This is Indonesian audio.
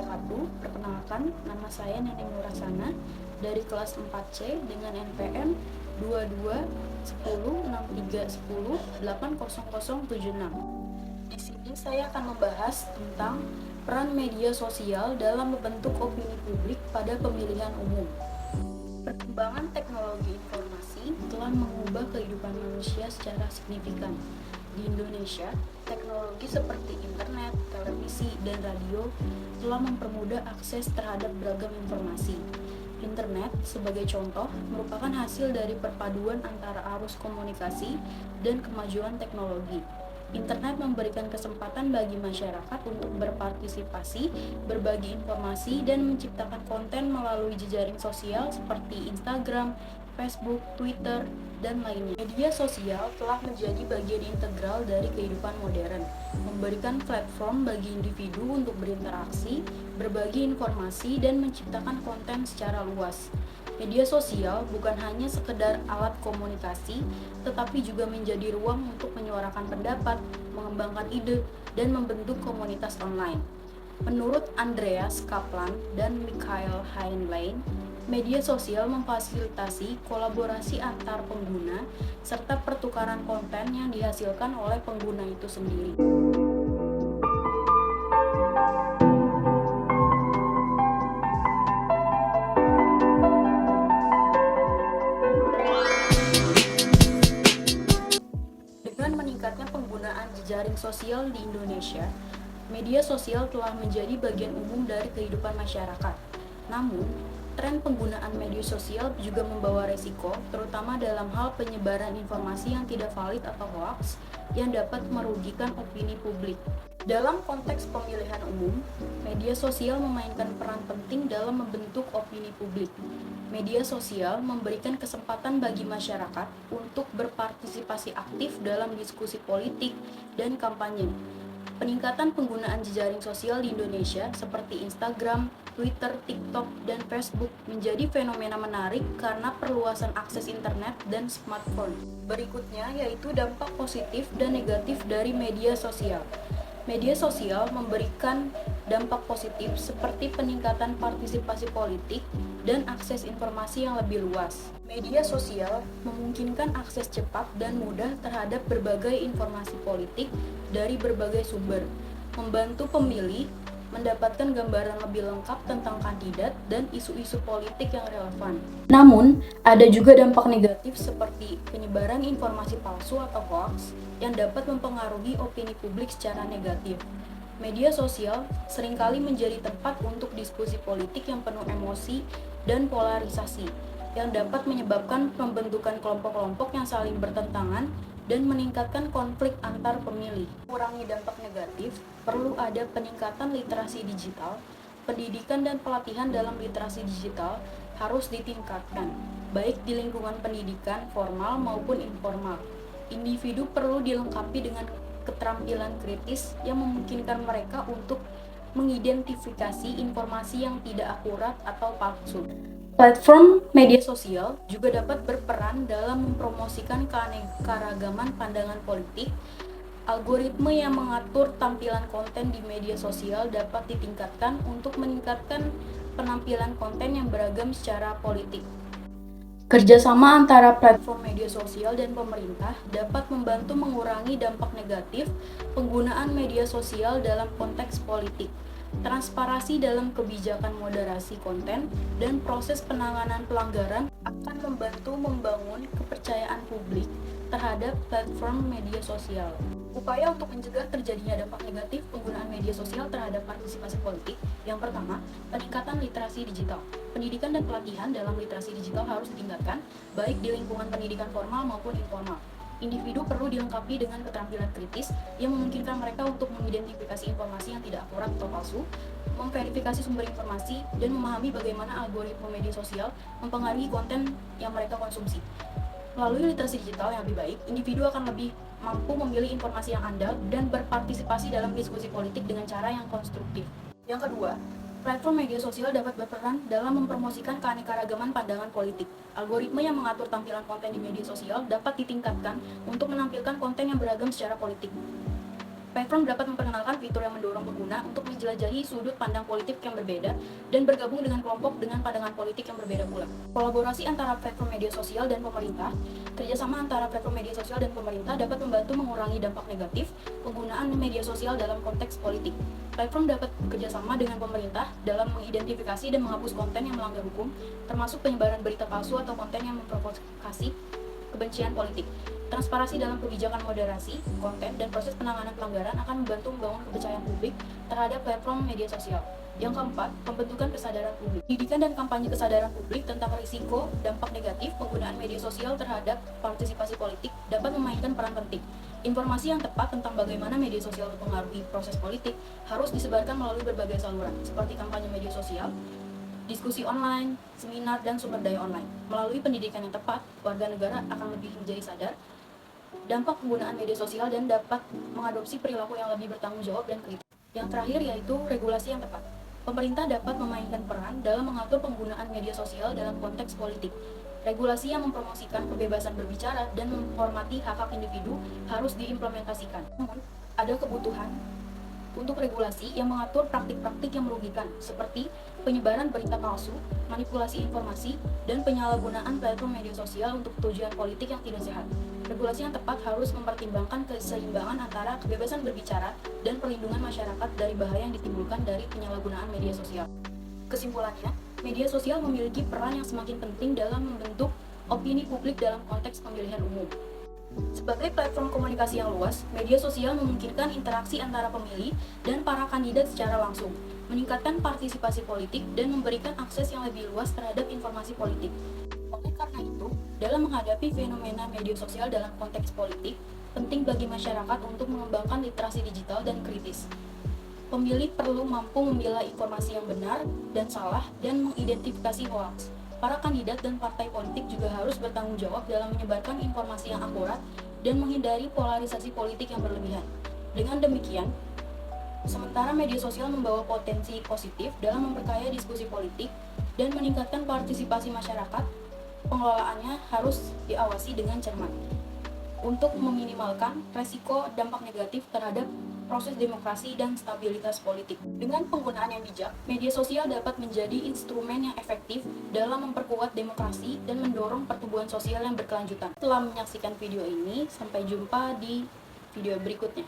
wabarakatuh. Perkenalkan, nama saya Neneng Nurasana dari kelas 4C dengan NPM 22106310800076. Di sini saya akan membahas tentang peran media sosial dalam membentuk opini publik pada pemilihan umum. Perkembangan teknologi informasi telah mengubah kehidupan manusia secara signifikan. Di Indonesia, teknologi seperti internet, televisi, dan radio telah mempermudah akses terhadap beragam informasi. Internet, sebagai contoh, merupakan hasil dari perpaduan antara arus komunikasi dan kemajuan teknologi. Internet memberikan kesempatan bagi masyarakat untuk berpartisipasi, berbagi informasi, dan menciptakan konten melalui jejaring sosial seperti Instagram, Facebook, Twitter, dan lainnya. Media sosial telah menjadi bagian integral dari kehidupan modern, memberikan platform bagi individu untuk berinteraksi, berbagi informasi, dan menciptakan konten secara luas. Media sosial bukan hanya sekedar alat komunikasi, tetapi juga menjadi ruang untuk menyuarakan pendapat, mengembangkan ide, dan membentuk komunitas online. Menurut Andreas Kaplan dan Michael Heinlein, media sosial memfasilitasi kolaborasi antar pengguna serta pertukaran konten yang dihasilkan oleh pengguna itu sendiri. Dengan meningkatnya penggunaan jejaring sosial di Indonesia, media sosial telah menjadi bagian umum dari kehidupan masyarakat. Namun, tren penggunaan media sosial juga membawa resiko, terutama dalam hal penyebaran informasi yang tidak valid atau hoaks yang dapat merugikan opini publik. Dalam konteks pemilihan umum, media sosial memainkan peran penting dalam membentuk opini publik. Media sosial memberikan kesempatan bagi masyarakat untuk berpartisipasi aktif dalam diskusi politik dan kampanye. Peningkatan penggunaan jejaring sosial di Indonesia seperti Instagram, Twitter, TikTok, dan Facebook menjadi fenomena menarik karena perluasan akses internet dan smartphone. Berikutnya yaitu dampak positif dan negatif dari media sosial. Media sosial memberikan dampak positif seperti peningkatan partisipasi politik dan akses informasi yang lebih luas. Media sosial memungkinkan akses cepat dan mudah terhadap berbagai informasi politik dari berbagai sumber, membantu pemilih mendapatkan gambaran lebih lengkap tentang kandidat dan isu-isu politik yang relevan. Namun, ada juga dampak negatif seperti penyebaran informasi palsu atau hoax yang dapat mempengaruhi opini publik secara negatif. Media sosial seringkali menjadi tempat untuk diskusi politik yang penuh emosi dan polarisasi, yang dapat menyebabkan pembentukan kelompok-kelompok yang saling bertentangan dan meningkatkan konflik antar pemilih. Mengurangi dampak negatif, perlu ada peningkatan literasi digital. Pendidikan dan pelatihan dalam literasi digital harus ditingkatkan, baik di lingkungan pendidikan formal maupun informal. Individu perlu dilengkapi dengan keterampilan kritis yang memungkinkan mereka untuk mengidentifikasi informasi yang tidak akurat atau palsu. Platform media sosial juga dapat berperan dalam mempromosikan keanekaragaman pandangan politik. Algoritma yang mengatur tampilan konten di media sosial dapat ditingkatkan untuk meningkatkan penampilan konten yang beragam secara politik. Kerjasama antara platform media sosial dan pemerintah dapat membantu mengurangi dampak negatif penggunaan media sosial dalam konteks politik. Transparansi dalam kebijakan moderasi konten dan proses penanganan pelanggaran akan membantu membangun kepercayaan publik terhadap platform media sosial. Upaya untuk mencegah terjadinya dampak negatif penggunaan media sosial terhadap partisipasi politik. Yang pertama, peningkatan literasi digital. Pendidikan dan pelatihan dalam literasi digital harus ditingkatkan, baik di lingkungan pendidikan formal maupun informal. Individu perlu dilengkapi dengan keterampilan kritis yang memungkinkan mereka untuk mengidentifikasi informasi yang tidak akurat atau palsu, memverifikasi sumber informasi, dan memahami bagaimana algoritma media sosial mempengaruhi konten yang mereka konsumsi. Melalui literasi digital yang lebih baik, individu akan lebih mampu memilih informasi yang andal dan berpartisipasi dalam diskusi politik dengan cara yang konstruktif. Yang kedua, platform media sosial dapat berperan dalam mempromosikan keanekaragaman pandangan politik. Algoritma yang mengatur tampilan konten di media sosial dapat ditingkatkan untuk menampilkan konten yang beragam secara politik. Platform dapat memperkenalkan fitur yang mendorong pengguna untuk menjelajahi sudut pandang politik yang berbeda dan bergabung dengan kelompok dengan pandangan politik yang berbeda pula. Kolaborasi antara platform media sosial dan pemerintah. Kerjasama antara platform media sosial dan pemerintah dapat membantu mengurangi dampak negatif penggunaan media sosial dalam konteks politik. Platform dapat bekerjasama dengan pemerintah dalam mengidentifikasi dan menghapus konten yang melanggar hukum, termasuk penyebaran berita palsu atau konten yang memprovokasi kebencian politik. Transparansi dalam kebijakan moderasi, konten, dan proses penanganan pelanggaran akan membantu membangun kepercayaan publik terhadap platform media sosial. Yang keempat, pembentukan kesadaran publik. Pendidikan dan kampanye kesadaran publik tentang risiko, dampak negatif penggunaan media sosial terhadap partisipasi politik dapat memainkan peran penting. Informasi yang tepat tentang bagaimana media sosial mempengaruhi proses politik harus disebarkan melalui berbagai saluran, seperti kampanye media sosial, diskusi online, seminar, dan sumber daya online. Melalui pendidikan yang tepat, warga negara akan lebih menjadi sadar dampak penggunaan media sosial dan dapat mengadopsi perilaku yang lebih bertanggung jawab dan kritis. Yang terakhir yaitu regulasi yang tepat. Pemerintah dapat memainkan peran dalam mengatur penggunaan media sosial dalam konteks politik. Regulasi yang mempromosikan kebebasan berbicara dan menghormati hak-hak individu harus diimplementasikan. Namun, ada kebutuhan untuk regulasi yang mengatur praktik-praktik yang merugikan, seperti penyebaran berita palsu, manipulasi informasi, dan penyalahgunaan platform media sosial untuk tujuan politik yang tidak sehat. Regulasi yang tepat harus mempertimbangkan keseimbangan antara kebebasan berbicara dan perlindungan masyarakat dari bahaya yang ditimbulkan dari penyalahgunaan media sosial. Kesimpulannya, media sosial memiliki peran yang semakin penting dalam membentuk opini publik dalam konteks pemilihan umum. Sebagai platform komunikasi yang luas, media sosial memungkinkan interaksi antara pemilih dan para kandidat secara langsung, meningkatkan partisipasi politik, dan memberikan akses yang lebih luas terhadap informasi politik. Oleh karena itu, dalam menghadapi fenomena media sosial dalam konteks politik, penting bagi masyarakat untuk mengembangkan literasi digital dan kritis. Pemilih perlu mampu memilah informasi yang benar dan salah dan mengidentifikasi hoaks. Para kandidat dan partai politik juga harus bertanggung jawab dalam menyebarkan informasi yang akurat dan menghindari polarisasi politik yang berlebihan. Dengan demikian, sementara media sosial membawa potensi positif dalam memperkaya diskusi politik dan meningkatkan partisipasi masyarakat, pengelolaannya harus diawasi dengan cermat untuk meminimalkan resiko dampak negatif terhadap proses demokrasi dan stabilitas politik. Dengan penggunaan yang bijak, media sosial dapat menjadi instrumen yang efektif dalam memperkuat demokrasi dan mendorong pertumbuhan sosial yang berkelanjutan. Setelah menyaksikan video ini, sampai jumpa di video berikutnya.